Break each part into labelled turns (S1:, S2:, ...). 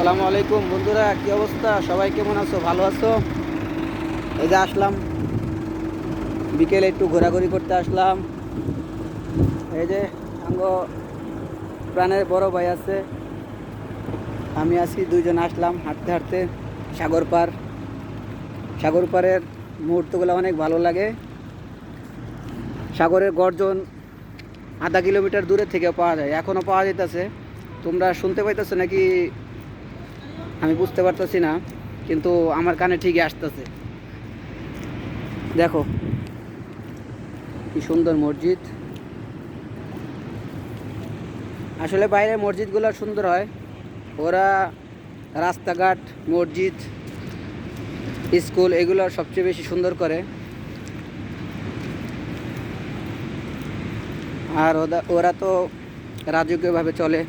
S1: আসসালামু আলাইকুম বন্ধুরা, কি অবস্থা? সবাই কেমন আছো? ভালো আছো? এই যে আসলাম, বিকেলে একটু ঘোরাঘুরি করতে আসলাম। এই যে আঙ্গ প্রাণের বড় ভাই আছে, আমি আছি, দুইজন আসলাম হাঁটতে হাঁটতে সাগর পার। সাগর পাড়ের মুহূর্তগুলো অনেক ভালো লাগে। সাগরের গর্জন আধা কিলোমিটার দূরে থেকে পাওয়া যায়, এখনও পাওয়া যেতেছে। তোমরা শুনতে পাইতেছো নাকি আমি বুঝতে পারতেছি না, কিন্তু আমার কানে ঠিকই আসতেছে। দেখো কি সুন্দর মসজিদ। আসলে বাইরের মসজিদগুলো সুন্দর হয়, ওরা রাস্তাঘাট, মসজিদ, স্কুল এগুলো সবচেয়ে বেশি সুন্দর করে। আর ওরা তো রাজকীয়ভাবে চলে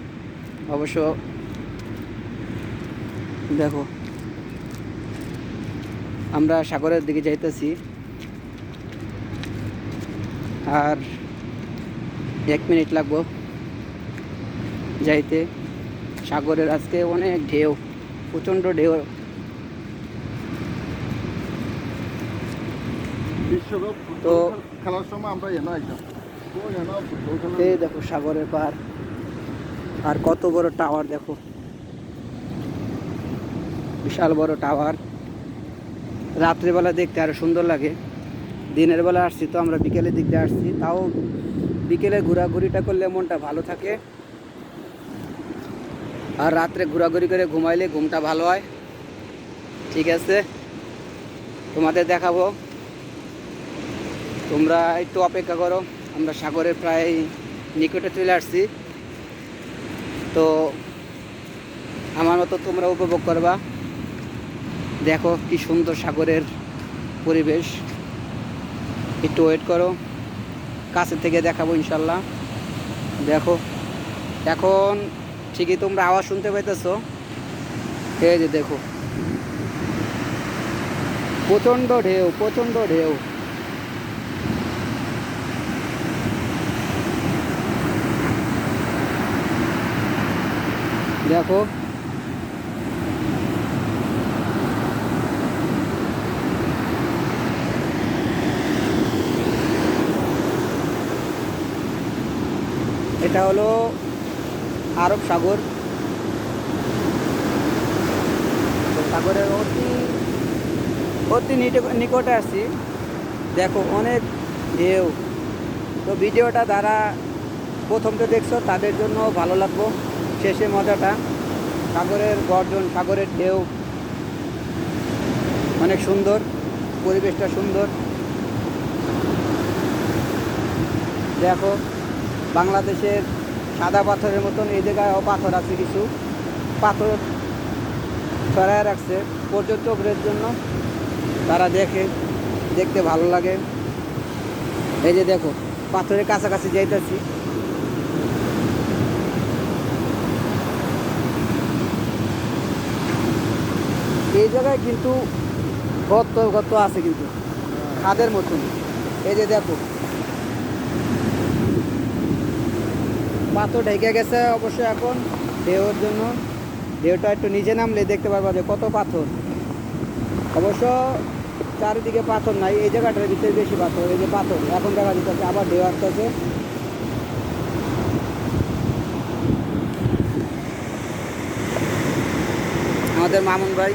S1: অবশ্য। দেখো আমরা সাগরের দিকে যাইতেছি, আর 1 মিনিট লাগবো যাইতে। সাগরের আজকে অনেক ঢেউ, প্রচণ্ড ঢেউ।
S2: বিশ্বকাপ
S1: তো
S2: ফুটবল খেলার সময় আমরা এনো একদম ফুটবল খেলা।
S1: এই দেখো সাগরের পার, আর কত বড় টাওয়ার দেখো, বিশাল বড় টাওয়ার। রাত্রিবেলা দেখতে আরো সুন্দর লাগে। দিনের বেলা আসছি তো আমরা, বিকেলের দিক দিয়ে আসছি, তাও বিকেলে ঘোরাঘুরিটা করলে মনটা ভালো থাকে। আর রাত্রে ঘোরাঘুরি করে ঘুমাইলে ঘুমটা ভালো হয়। ঠিক আছে, তোমাদের দেখাবো, তোমরা একটু অপেক্ষা করো। আমরা সাগরের প্রায় নিকটে চলে আসছি, তো আমার মতো তোমরা উপভোগ করবা। দেখো কি সুন্দর সাগরের পরিবেশ। একটু ওয়েট করো, কাছে থেকে দেখাবো ইনশাল্লাহ। দেখো এখন ঠিকই তোমরা আওয়াজ শুনতে পাইতেছো। এই যে দেখো প্রচণ্ড ঢেউ, প্রচণ্ড ঢেউ। দেখো এটা হলো আরব সাগর। তো সাগরের অতি অতি নিকটে আসছি। দেখো অনেক ঢেউ। তো ভিডিওটা যারা প্রথমটা দেখছো তাদের জন্য ভালো লাগবো, শেষে মজাটা। সাগরের গর্জন, সাগরের ঢেউ অনেক সুন্দর, পরিবেশটা সুন্দর। দেখো বাংলাদেশের সাদা পাথরের মতন এই জায়গায়ও পাথর আছে, কিছু পাথর ছড়ায় রাখছে পর্যটকদের জন্য, তারা দেখতে ভালো লাগে। এই যে দেখো পাথরের কাছাকাছি যাইতেছি। এই জায়গায় কিন্তু গর্ত গর্ত আছে, কিন্তু খাদের মতন। এই যে দেখো পাথর ঢেকে গেছে অবশ্য এখন ঢেউর জন্য। ঢেউটা একটু নিচে নামলে দেখতে পারবা যে কত পাথর। অবশ্য চারিদিকে পাথর নাই, এই জায়গাটার ভিতরে বেশি পাথর। এই যে পাথর এখন দেখা দিতেছে, আবার ঢেউ আসতেছে। আমাদের মামুন ভাই